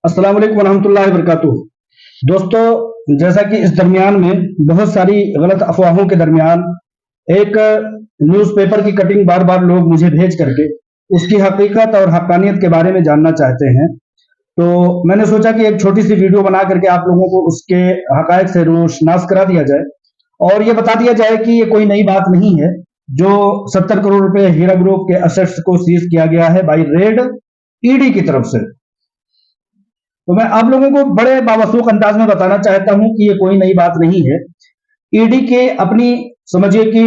अस्सलाम वालेकुम रहमतुल्लाहि वबरकातुहू। दोस्तों, जैसा कि इस दरमियान में बहुत सारी गलत अफवाहों के दरमियान एक न्यूज़पेपर की कटिंग बार बार लोग मुझे भेज करके उसकी हकीकत और हक्कानियत के बारे में जानना चाहते हैं। तो मैंने सोचा कि एक छोटी सी वीडियो बना करके आप लोगों को उसके हकायक से रोशनास करा दिया जाए और ये बता दिया जाए कि ये कोई नई बात नहीं है। जो 70 करोड़ रुपए हीरा ग्रुप के असेट्स को सीज किया गया है बाई रेड ईडी की तरफ से, तो मैं आप लोगों को बड़े बावसूख अंदाज में बताना चाहता हूं कि ये कोई नई बात नहीं है। ईडी के अपनी समझिए कि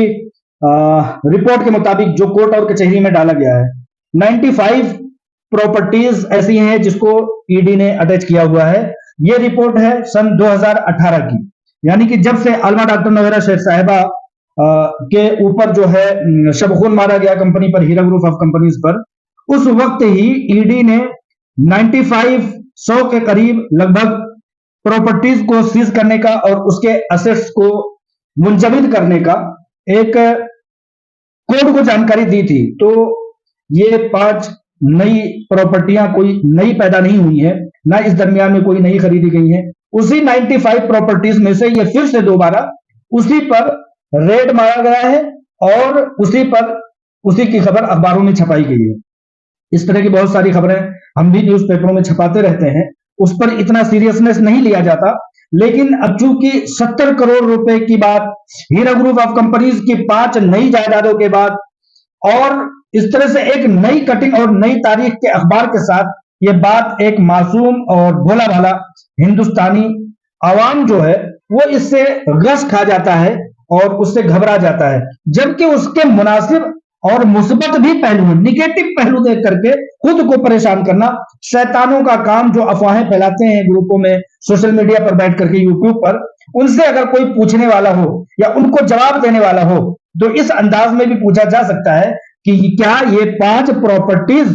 रिपोर्ट के मुताबिक जो कोर्ट और कचहरी में डाला गया है, 95 प्रॉपर्टीज ऐसी हैं जिसको ईडी ने अटैच किया हुआ है। ये रिपोर्ट है सन 2018 की, यानी कि जब से आलमा डॉक्टर नौहरा शेख साहिबा के ऊपर जो है शबखून मारा गया कंपनी पर, हीरा ग्रुप ऑफ कंपनीज पर, उस वक्त ही ईडी ने 95 100 के करीब लगभग प्रॉपर्टीज को सीज करने का और उसके असेट्स को मुंजमद करने का एक कोर्ट को जानकारी दी थी। तो ये 5 नई प्रॉपर्टियां कोई नई पैदा नहीं हुई है, ना इस दरमियान में कोई नई खरीदी गई है। उसी 95 प्रॉपर्टीज में से ये फिर से दोबारा उसी पर रेड मारा गया है और उसी की खबर अखबारों में छपाई गई है। इस तरह की बहुत सारी खबरें हम भी न्यूज़पेपरों में छपाते रहते हैं, उस पर इतना सीरियसनेस नहीं लिया जाता। लेकिन अब चूंकि 70 करोड़ रुपए की बात हीरा ग्रुप ऑफ कंपनीज की 5 नई जायदादों के बाद और इस तरह से एक नई कटिंग और नई तारीख के अखबार के साथ ये बात एक मासूम और भोला भाला हिंदुस्तानी आवाम जो है वो इससे गश खा जाता है और उससे घबरा जाता है, जबकि उसके मुनासिब और मुस्बत भी पहलू, निगेटिव पहलू देख करके खुद को परेशान करना शैतानों का काम। जो अफवाहें फैलाते हैं ग्रुपों में, सोशल मीडिया पर बैठ करके, यूट्यूब पर, उनसे अगर कोई पूछने वाला हो या उनको जवाब देने वाला हो तो इस अंदाज में भी पूछा जा सकता है कि क्या ये 5 प्रॉपर्टीज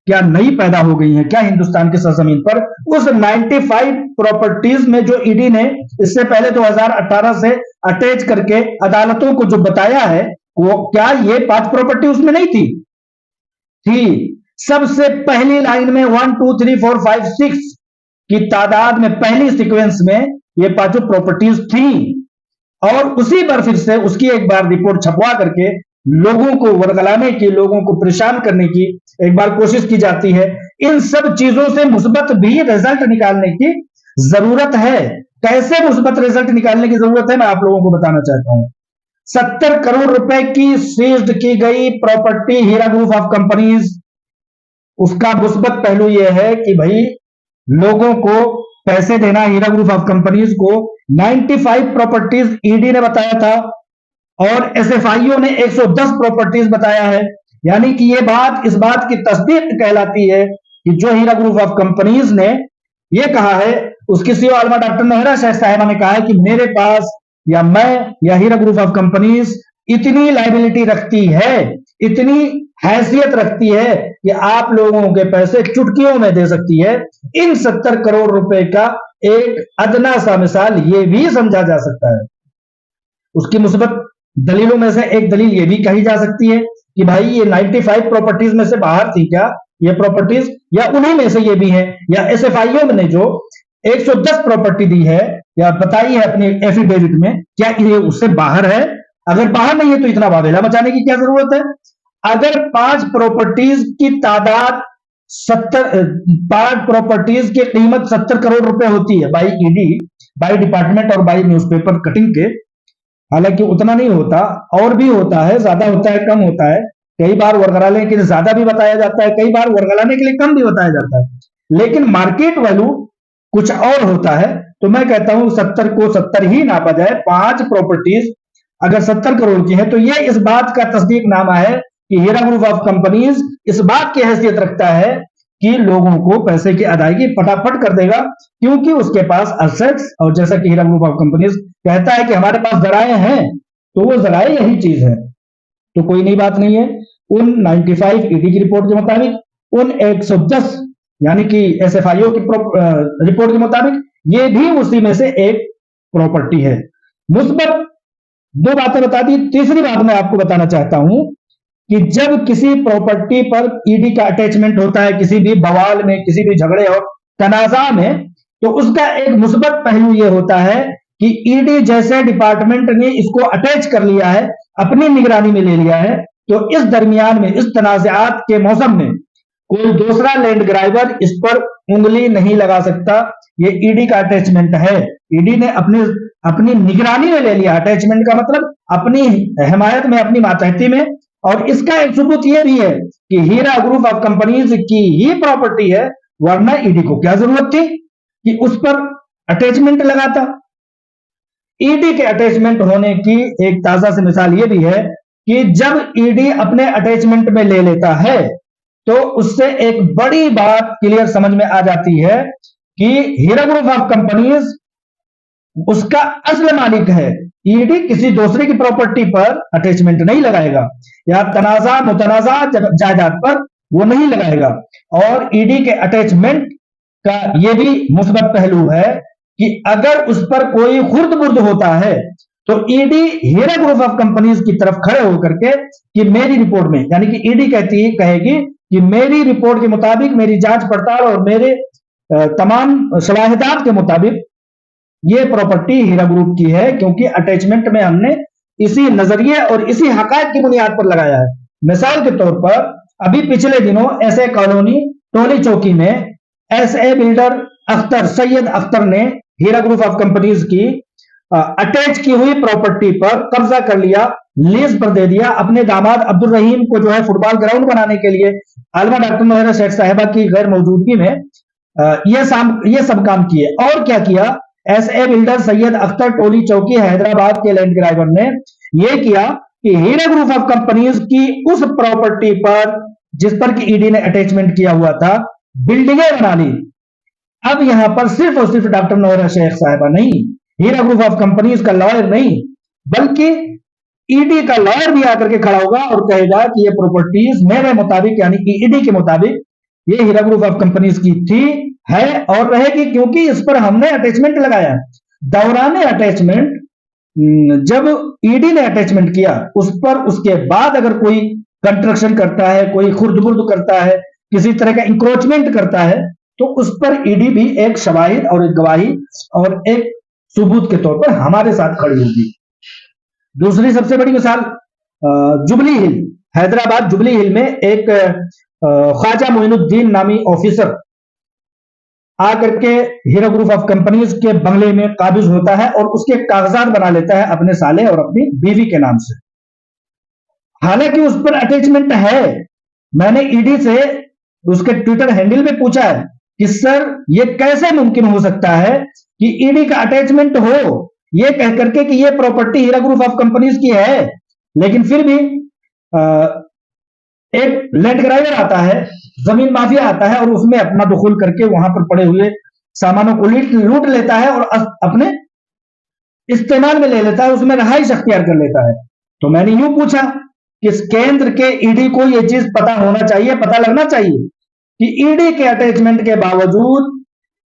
क्या नई पैदा हो गई हैं क्या हिंदुस्तान की सरजमीन पर। उस 95 प्रॉपर्टीज में जो ईडी ने इससे पहले 2018 से अटैच करके अदालतों को जो बताया है, वो क्या ये 5 प्रॉपर्टी उसमें नहीं थी? सबसे पहली लाइन में 1 2 3 4 5 6 की तादाद में पहली सीक्वेंस में ये 5 प्रॉपर्टीज थी और उसी पर फिर से उसकी एक बार रिपोर्ट छपवा करके लोगों को वर्गलाने की, लोगों को परेशान करने की एक बार कोशिश की जाती है। इन सब चीजों से मुस्बत भी रिजल्ट निकालने की जरूरत है। कैसे मुस्बत रिजल्ट निकालने की जरूरत है मैं आप लोगों को बताना चाहता हूं। 70 करोड़ रुपए की सीज्ड की गई property Heera group of companies, उसका मुस्बत पहलू यह है कि भाई लोगों को पैसे देना हीरा ग्रुप ऑफ कंपनीज को। 95 प्रॉपर्टीज ईडी ने बताया था और एसएफआईओ ने 110 प्रॉपर्टीज बताया है, यानी कि ये बात इस बात की तस्दीक कहलाती है कि जो हीरा ग्रुप ऑफ कंपनीज ने ये कहा है, उसकी सीईओ आलमा डॉक्टर नौहरा शेख साहिबा ने कहा है कि मेरे पास या मैं या हीरा ग्रुप ऑफ कंपनीज इतनी लायबिलिटी रखती है, इतनी हैसियत रखती है कि आप लोगों के पैसे चुटकियों में दे सकती है। इन 70 करोड़ रुपए का एक अदना सा मिसाल ये भी समझा जा सकता है। उसकी मुस्बत दलीलों में से एक दलील ये भी कही जा सकती है कि भाई ये 95 प्रॉपर्टीज में से बाहर थी क्या ये प्रॉपर्टीज, या उन्हीं में से ये भी है, या एसएफआईओ ने जो 110 प्रॉपर्टी दी है या बताई है अपने एफिडेविट में, क्या ये उससे बाहर है? अगर बाहर नहीं है तो इतना वावेला मचाने की क्या जरूरत है? अगर 5 प्रॉपर्टीज की तादाद 5 प्रॉपर्टीज की कीमत 70 करोड़ रुपए होती है बाई ईडी, बाई डिपार्टमेंट और बाई न्यूज़पेपर कटिंग के, हालांकि उतना नहीं होता, और भी होता है, ज्यादा होता है, कम होता है, कई बार वर्गलाने के लिए ज्यादा भी बताया जाता है, कई बार वर्गलाने के लिए कम भी बताया जाता है, लेकिन मार्केट वैल्यू कुछ और होता है। तो मैं कहता हूं 70 को 70 ही नापा जाए। 5 प्रॉपर्टीज अगर 70 करोड़ की है तो यह इस बात का तस्दीकनामा है कि हीरा ग्रुप ऑफ कंपनीज इस बात की हैसियत रखता है कि लोगों को पैसे की अदायगी फटाफट कर देगा, क्योंकि उसके पास असेट्स, और जैसा कि हीरा ग्रुप ऑफ कंपनीज कहता है कि हमारे पास जराए हैं, तो वो जराए यही चीज है। तो कोई नई बात नहीं है। उन 95 ईडी की रिपोर्ट के मुताबिक, उन 110 यानी कि एसएफआईओ की रिपोर्ट के मुताबिक ये भी उसी में से एक प्रॉपर्टी है। मुस्बत 2 बातें बता दी। तीसरी बात मैं आपको बताना चाहता हूं कि जब किसी प्रॉपर्टी पर ईडी का अटैचमेंट होता है, किसी भी बवाल में, किसी भी झगड़े और तनाजा में, तो उसका एक मुस्बत पहलू यह होता है कि ईडी जैसे डिपार्टमेंट ने इसको अटैच कर लिया है, अपनी निगरानी में ले लिया है, तो इस दरमियान में, इस तनाज़ात के मौसम में कोई दूसरा लैंड ग्राइबर इस पर उंगली नहीं लगा सकता। ये ईडी का अटैचमेंट है। ईडी ने अपनी निगरानी में ले लिया। अटैचमेंट का मतलब अपनी हिमायत में, अपनी मातहती में। और इसका एक सबूत यह भी है कि हीरा ग्रुप ऑफ कंपनीज की ही प्रॉपर्टी है, वरना ईडी को क्या जरूरत थी कि उस पर अटैचमेंट लगाता। ईडी के अटैचमेंट होने की एक ताजा सी मिसाल यह भी है कि जब ईडी अपने अटैचमेंट में ले लेता है तो उससे एक बड़ी बात क्लियर समझ में आ जाती है कि हीरा ग्रुप ऑफ कंपनीज उसका असल मालिक है। ईडी किसी दूसरे की प्रॉपर्टी पर अटैचमेंट नहीं लगाएगा, या तनाजा मुतनाजा जायदाद पर वो नहीं लगाएगा। और ईडी के अटैचमेंट का यह भी मुस्बत पहलू है कि अगर उस पर कोई खुर्द बुर्द होता है तो ED Heera group of companies की तरफ खड़े होकर के कि मेरी रिपोर्ट में, यानी कि ईडी कहेगी कि मेरी रिपोर्ट के मुताबिक, मेरी जांच पड़ताल और मेरे तमाम सलाहियत के मुताबिक ये प्रॉपर्टी हीरा ग्रुप की है, क्योंकि अटैचमेंट में हमने इसी नजरिए और इसी हकायक की बुनियाद पर लगाया है। मिसाल के तौर पर अभी पिछले दिनों एसए कॉलोनी टोली चौकी में एसए बिल्डर सैयद अख्तर ने हीरा ग्रुप ऑफ कंपनीज की अटैच की हुई प्रॉपर्टी पर कब्जा कर लिया, लीज पर दे दिया। अपने दामाद अब्दुल रहीम को जो है फुटबॉल ग्राउंड बनाने के लिए आलमा डॉक्टर नोहरा शेख साहिबा की गैर मौजूदगी में ये सब काम किए। और क्या किया, एसए बिल्डर सैयद अख्तर टोली चौकी हैदराबाद के लैंड ग्राइबर ने यह किया कि हीरा ग्रुप ऑफ कंपनीज की उस प्रॉपर्टी पर जिस पर कि ईडी ने अटैचमेंट किया हुआ था, बिल्डिंगें बना ली। अब यहां पर सिर्फ और सिर्फ डॉक्टर नोहरा शेख साहिबा नहीं, हीरा ग्रुप ऑफ कंपनीज का लॉयर नहीं, बल्कि ईडी का लॉयर भी आकर के खड़ा होगा और कहेगा कि ये प्रॉपर्टीज मेरे मुताबिक, यानी कि ईडी के मुताबिक, ये हीरा ग्रुप ऑफ कंपनीज की थी, है और रहेगी, क्योंकि इस पर हमने अटैचमेंट लगाया। दौरान अटैचमेंट, जब ईडी ने अटैचमेंट किया उस पर, उसके बाद अगर कोई कंस्ट्रक्शन करता है, कोई खुर्द-बुर्द करता है, किसी तरह का इंक्रोचमेंट करता है, तो उस पर ईडी भी एक शवाहिद और एक गवाही और एक सबूत के तौर पर हमारे साथ खड़ी होगी। दूसरी सबसे बड़ी मिसाल जुबली हिल, हैदराबाद जुबली हिल में एक ख्वाजा मोइनुद्दीन नामी ऑफिसर आकर के हीरा ग्रुप ऑफ कंपनीज के बंगले में काबिज होता है और उसके कागजात बना लेता है अपने साले और अपनी बीवी के नाम से। हालांकि उस पर अटैचमेंट है। मैंने ईडी से उसके ट्विटर हैंडल पे पूछा है कि सर ये कैसे मुमकिन हो सकता है कि ईडी का अटैचमेंट हो, ये कह करके कि ये property Heera group of companies की है, लेकिन फिर भी एक लैंड ग्राइबर आता है, जमीन माफिया आता है और उसमें अपना दखल करके वहां पर पड़े हुए सामानों को लूट लेता है और अपने इस्तेमाल में ले लेता है, उसमें रहाइश अख्तियार कर लेता है। तो मैंने यूं पूछा कि केंद्र के ईडी को यह चीज पता होना चाहिए, पता लगना चाहिए कि ईडी के अटैचमेंट के बावजूद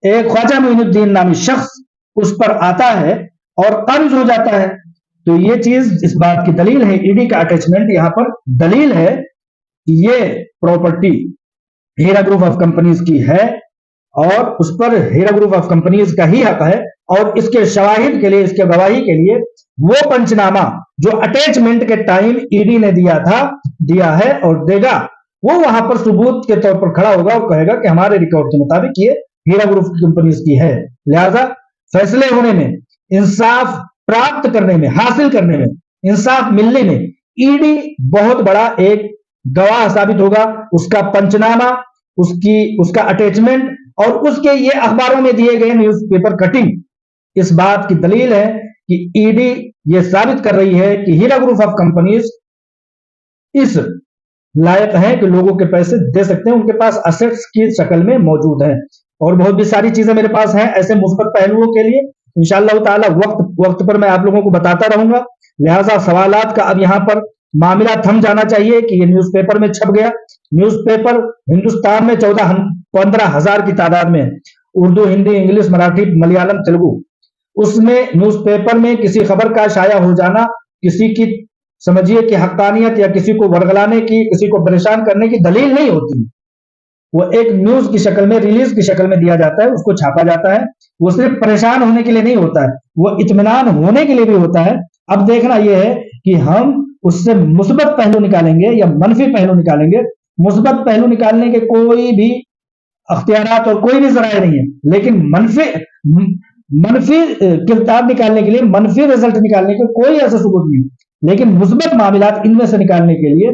एक ख्वाजा मोइनुद्दीन नामी शख्स उस पर आता है और काबिज हो जाता है। तो ये चीज इस बात की दलील है, ईडी का अटैचमेंट यहां पर दलील है कि ये property Heera group of companies की है और उस पर हीरा ग्रुप ऑफ कंपनीज का ही हक है। और इसके शवाहिद के लिए, इसके गवाही के लिए वो पंचनामा जो अटैचमेंट के टाइम ईडी ने दिया है और देगा, वो वहां पर सबूत के तौर पर खड़ा होगा और कहेगा कि हमारे रिकॉर्ड के मुताबिक ये हीरा ग्रुप कंपनीज की है। लिहाजा फैसले होने में, इंसाफ प्राप्त करने में, हासिल करने में, इंसाफ मिलने में ईडी बहुत बड़ा एक गवाह साबित होगा। उसका पंचनामा, उसका अटैचमेंट और उसके ये अखबारों में दिए गए न्यूज़पेपर कटिंग इस बात की दलील है कि ईडी ये साबित कर रही है कि हीरा ग्रुप ऑफ कंपनीज इस लायक है कि लोगों के पैसे दे सकते हैं, उनके पास असेट्स की शक्ल में मौजूद है। और बहुत भी सारी चीजें मेरे पास हैं ऐसे मुस्बत पहलुओं के लिए। इंशाअल्लाह ताला वक्त पर मैं आप लोगों को बताता रहूंगा। लिहाजा सवालात का अब यहां पर मामला थम जाना चाहिए कि ये न्यूज़पेपर में छप गया। न्यूज़पेपर हिंदुस्तान में 15,000 की तादाद में, उर्दू, हिंदी, इंग्लिश, मराठी, मलयालम, तेलुगु, उसमें न्यूज़पेपर में किसी खबर का शाया हो जाना किसी की, समझिए कि हक्कानियत या किसी को वर्गलाने की, किसी को परेशान करने की दलील नहीं होती। वो एक न्यूज की शक्ल में, रिलीज की शक्ल में दिया जाता है, उसको छापा जाता है। वो सिर्फ परेशान होने के लिए नहीं होता है, वो इत्मीनान होने के लिए भी होता है। अब देखना यह है कि हम उससे मुस्बत पहलू निकालेंगे या मनफी पहलू निकालेंगे। मुस्बत पहलू निकालने के कोई भी अख्तियारात और कोई भी जराए नहीं है, लेकिन मनफी मनफी किरदार निकालने के लिए, मनफी रिजल्ट निकालने के कोई ऐसा सबूत नहीं। लेकिन मुस्बत मामलात इनमें से निकालने के लिए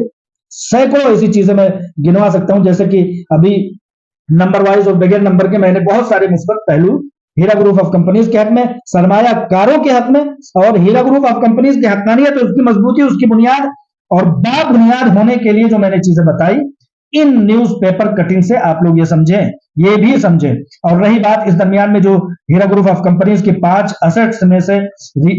सैकड़ों ऐसी चीजें मैं गिनवा सकता हूं, जैसे कि अभी नंबर वाइज और बगैर नंबर के मैंने बहुत सारे मुस्बत पहलू हीरा ग्रुप ऑफ कंपनीज के हक में, सरमायाकारों के हक में और हीरा ग्रुप ऑफ कंपनीज की हक्कानियत, उसकी मजबूती, उसकी बुनियाद और बाबुनियाद होने के लिए जो मैंने चीजें बताई, इन न्यूज़पेपर कटिंग से आप लोग ये समझें, ये भी समझें। और रही बात इस दरमियान में जो हीरा ग्रुप ऑफ कंपनीज की 5 असेट्स में से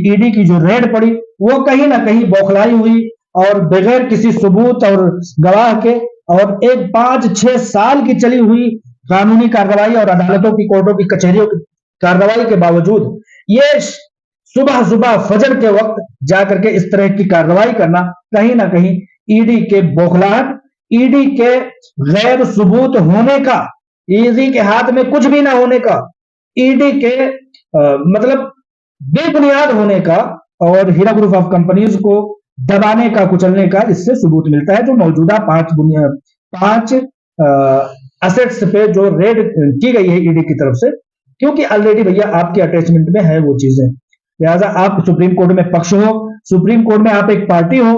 ईडी की जो रेड पड़ी, वो कहीं ना कहीं बौखलाई हुई और बगैर किसी सबूत और गवाह के और एक 5-6 साल की चली हुई कानूनी कार्रवाई और अदालतों की, कोर्टों की, कचहरियों की कार्रवाई के बावजूद ये सुबह सुबह फजर के वक्त जाकर के इस तरह की कार्रवाई करना कहीं ना कहीं ईडी के बौखलाहट, ईडी के गैर सबूत होने का, ईडी के हाथ में कुछ भी ना होने का, ईडी के मतलब बेबुनियाद होने का और हीरा ग्रुप ऑफ कंपनीज को दबाने का, कुचलने का इससे सबूत मिलता है। जो मौजूदा 5 असेट्स पे जो रेड की गई है ईडी की तरफ से, क्योंकि ऑलरेडी भैया आपके अटैचमेंट में है वो चीजें, लिहाजा आप सुप्रीम कोर्ट में पक्ष हो, सुप्रीम कोर्ट में आप एक पार्टी हो,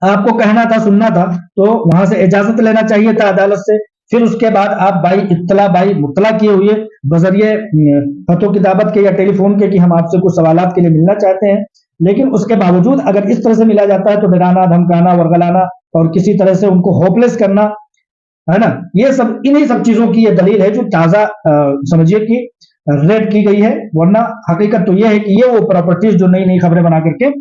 आपको कहना था, सुनना था, तो वहां से इजाजत लेना चाहिए था अदालत से। फिर उसके बाद आप बाई इत्तला, बाई मुत्तला किए हुए बजरिए खतों की दावत के या टेलीफोन के कि हम आपसे कुछ सवालात के लिए मिलना चाहते हैं, लेकिन उसके बावजूद अगर इस तरह से मिला जाता है तो डराना, धमकाना, वर्गलाना और किसी तरह से उनको होपलेस करना, है ना, ये सब इन्हीं सब चीजों की ये दलील है जो ताजा समझिए कि रेड की गई है। वरना हकीकत तो ये है कि ये वो प्रॉपर्टीज जो नई नई खबरें बना करके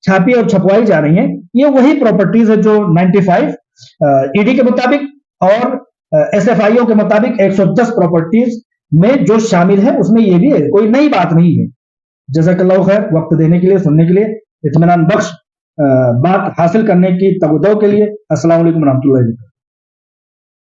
छापी और छपवाई जा रही हैं, ये वही प्रॉपर्टीज है जो 95 ईडी के मुताबिक और एसएफआईओ के मुताबिक 110 प्रॉपर्टीज में जो शामिल है, उसमें ये भी है, कोई नई बात नहीं है। जज़ाकल्लाहु खैर, वक्त देने के लिए, सुनने के लिए, इत्मीनान बख्श बात हासिल करने की तवज्जो के लिए। अस्सलाम वालेकुम रहमतुल्लाहि।